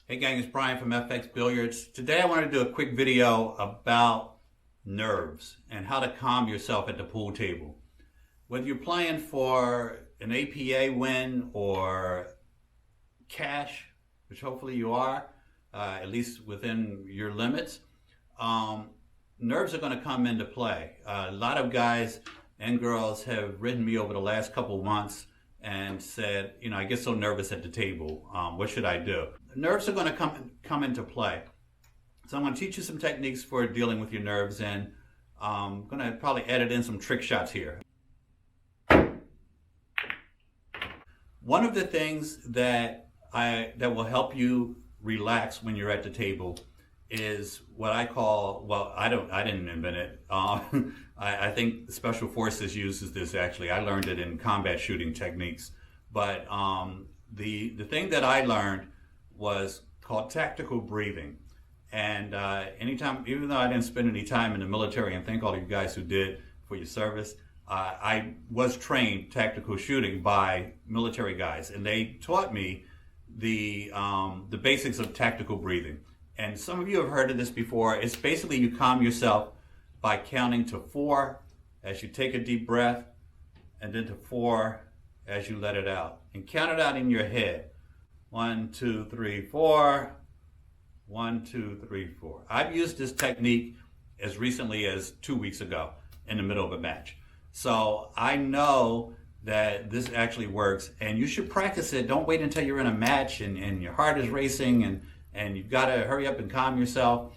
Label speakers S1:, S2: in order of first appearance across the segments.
S1: Hey gang, it's Brian from FXBilliards. Today I want to do a quick video about nerves and how to calm yourself at the pool table. Whether you're playing for an APA win or cash, which hopefully you are, at least within your limits, nerves are going to come into play. A lot of guys and girls have written me over the last couple of months and said, I get so nervous at the table. What should I do? Nerves are going to come into play. So I'm going to teach you some techniques for dealing with your nerves, and I'm going to probably edit in some trick shots here. One of the things that will help you relax when you're at the table is what I call, well, I didn't invent it. I think Special Forces uses this actually. I learned it in combat shooting techniques. But the thing that I learned was called tactical breathing. And anytime, even though I didn't spend any time in the military, and thank all of you guys who did for your service, I was trained tactical shooting by military guys, and they taught me the basics of tactical breathing. And some of you have heard of this before. It's basically you calm yourself by counting to 4 as you take a deep breath, and then to 4 as you let it out. And count it out in your head. 1, 2, 3, 4. 1, 2, 3, 4. I've used this technique as recently as 2 weeks ago in the middle of a match. So I know that this actually works, and you should practice it. Don't wait until you're in a match and your heart is racing and you've got to hurry up and calm yourself.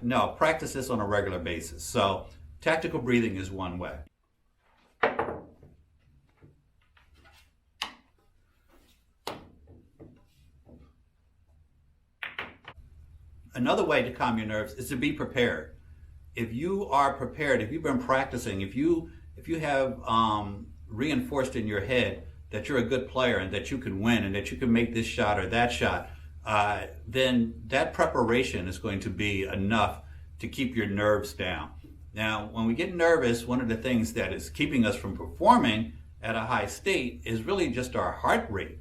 S1: No, practice this on a regular basis. So tactical breathing is one way. Another way to calm your nerves is to be prepared. If you are prepared, if you've been practicing, if you have reinforced in your head that you're a good player and that you can win and that you can make this shot or that shot, then that preparation is going to be enough to keep your nerves down. Now, when we get nervous, one of the things that is keeping us from performing at a high state is really just our heart rate.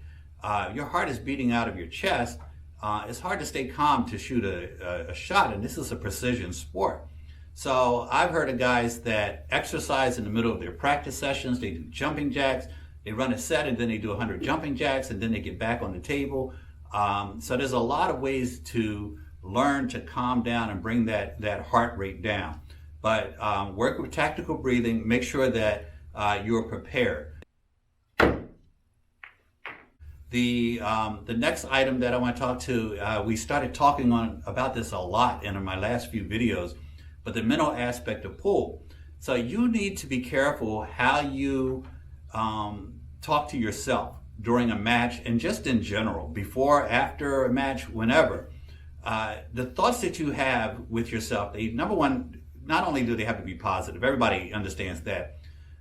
S1: Your heart is beating out of your chest. It's hard to stay calm to shoot a shot, and this is a precision sport. So I've heard of guys that exercise in the middle of their practice sessions. They do jumping jacks. They run a set, and then they do 100 jumping jacks, and then they get back on the table. So there's a lot of ways to learn to calm down and bring that heart rate down. But work with tactical breathing. Make sure that you're prepared. The next item that I want to talk to, we started talking about this a lot in my last few videos, but the mental aspect of pool. So you need to be careful how you talk to yourself during a match, and just in general, before, after a match, whenever. The thoughts that you have with yourself, number one, not only do they have to be positive, everybody understands that,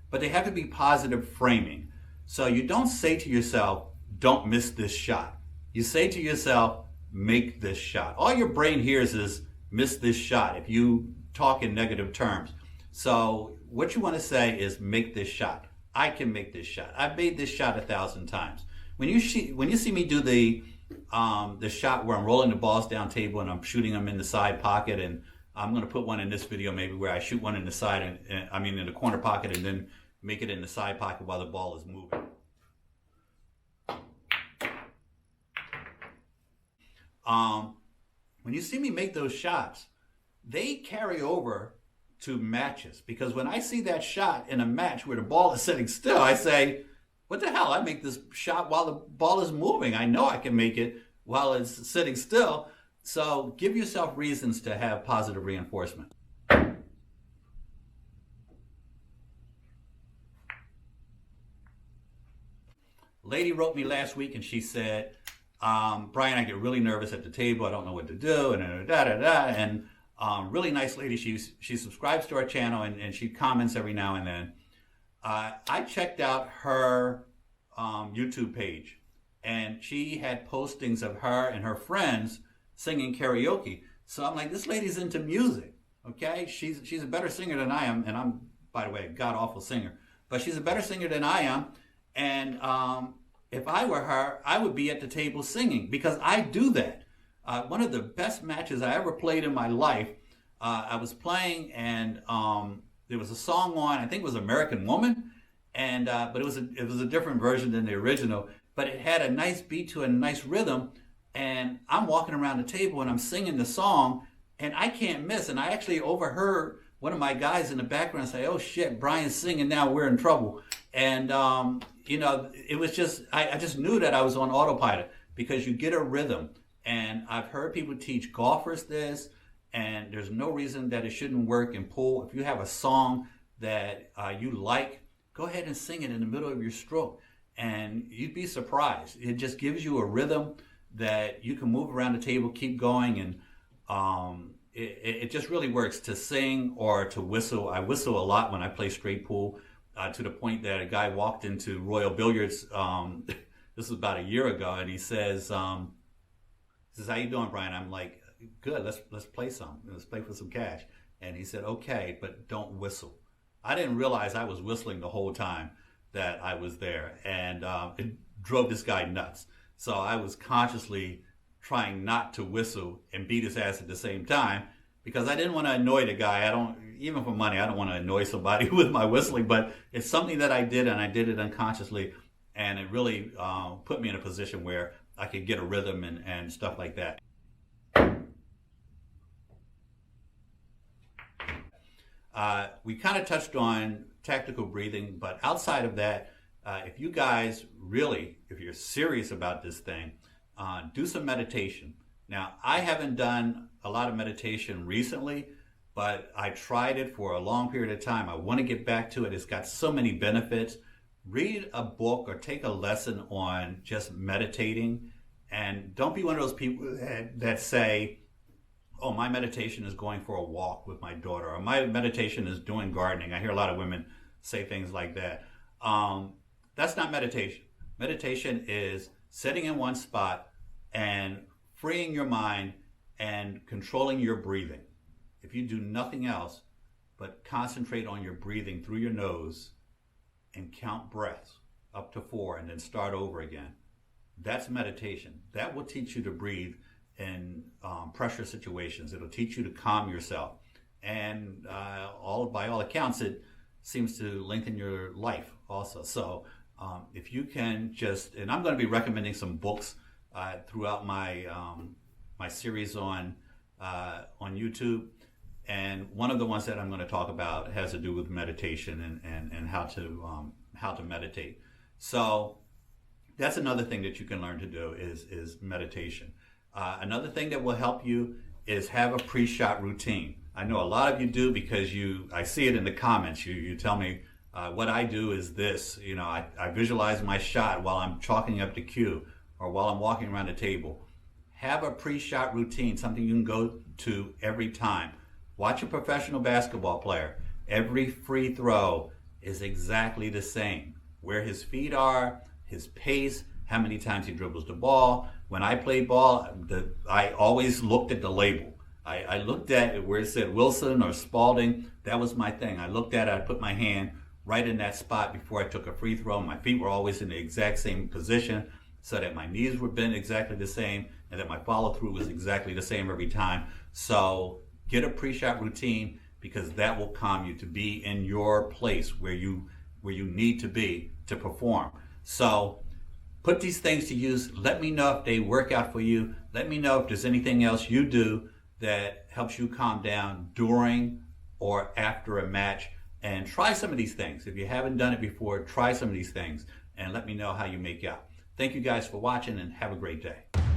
S1: but they have to be positive framing. So you don't say to yourself, don't miss this shot. You say to yourself, make this shot. All your brain hears is miss this shot if you talk in negative terms. So what you want to say is make this shot. I can make this shot. I've made this shot 1,000 times. When you see me do the shot where I'm rolling the balls down table and I'm shooting them in the side pocket, and I'm going to put one in this video maybe where I shoot one in the side, in the corner pocket, and then make it in the side pocket while the ball is moving. When you see me make those shots, they carry over to matches, because when I see that shot in a match where the ball is sitting still, I say, what the hell? I make this shot while the ball is moving. I know I can make it while it's sitting still. So give yourself reasons to have positive reinforcement. Lady wrote me last week and she said, Brian, I get really nervous at the table. I don't know what to do, and really nice lady. She subscribes to our channel and she comments every now and then. I checked out her YouTube page, and she had postings of her and her friends singing karaoke. So I'm like, this lady's into music, okay? She's a better singer than I am, and I'm, by the way, a god-awful singer. But she's a better singer than I am, and if I were her, I would be at the table singing, because I do that. One of the best matches I ever played in my life. I was playing, and there was a song on. I think it was American Woman, and but it was a different version than the original. But it had a nice beat to it, a nice rhythm. And I'm walking around the table and I'm singing the song, and I can't miss. And I actually overheard one of my guys in the background say, "Oh shit, Brian's singing now. We're in trouble." And it was just I just knew that I was on autopilot because you get a rhythm. And I've heard people teach golfers this, and there's no reason that it shouldn't work in pool. If you have a song that you like, go ahead and sing it in the middle of your stroke, and you'd be surprised. It just gives you a rhythm that you can move around the table, keep going, and it just really works to sing or to whistle. I whistle a lot when I play straight pool, to the point that a guy walked into Royal Billiards, this was about a year ago, and he says, "How you doing, Brian?" I'm like, "Good, let's play some. Let's play for some cash." And he said, "Okay, but don't whistle." I didn't realize I was whistling the whole time that I was there, and it drove this guy nuts. So I was consciously trying not to whistle and beat his ass at the same time because I didn't want to annoy the guy. Even for money, I don't want to annoy somebody with my whistling, but it's something that I did, and I did it unconsciously, and it really put me in a position where I could get a rhythm and stuff like that. We kind of touched on tactical breathing, but outside of that, if you guys really, if you're serious about this thing, do some meditation. Now, I haven't done a lot of meditation recently, but I tried it for a long period of time. I want to get back to it. It's got so many benefits. Read a book or take a lesson on just meditating, and don't be one of those people that say, "Oh, my meditation is going for a walk with my daughter," or "My meditation is doing gardening." I hear a lot of women say things like that. That's not meditation. Meditation is sitting in one spot and freeing your mind and controlling your breathing. If you do nothing else but concentrate on your breathing through your nose and count breaths up to 4 and then start over again, that's meditation. That will teach you to breathe in pressure situations. It'll teach you to calm yourself. And by all accounts, it seems to lengthen your life also. So if you can just, and I'm going to be recommending some books throughout my my series on YouTube. And one of the ones that I'm going to talk about has to do with meditation and how to meditate. So that's another thing that you can learn to do is meditation. Another thing that will help you is have a pre-shot routine. I know a lot of you do because I see it in the comments. You tell me what I do is this. I visualize my shot while I'm chalking up the cue or while I'm walking around the table. Have a pre-shot routine, something you can go to every time. Watch a professional basketball player. Every free throw is exactly the same. Where his feet are, his pace, how many times he dribbles the ball. When I played ball, I always looked at the label. I looked at where it said Wilson or Spalding. That was my thing. I looked at it, I put my hand right in that spot before I took a free throw. My feet were always in the exact same position so that my knees were bent exactly the same and that my follow through was exactly the same every time. So get a pre-shot routine because that will calm you to be in your place where you need to be to perform. So put these things to use. Let me know if they work out for you. Let me know if there's anything else you do that helps you calm down during or after a match. And try some of these things. If you haven't done it before, try some of these things and let me know how you make out. Thank you guys for watching and have a great day.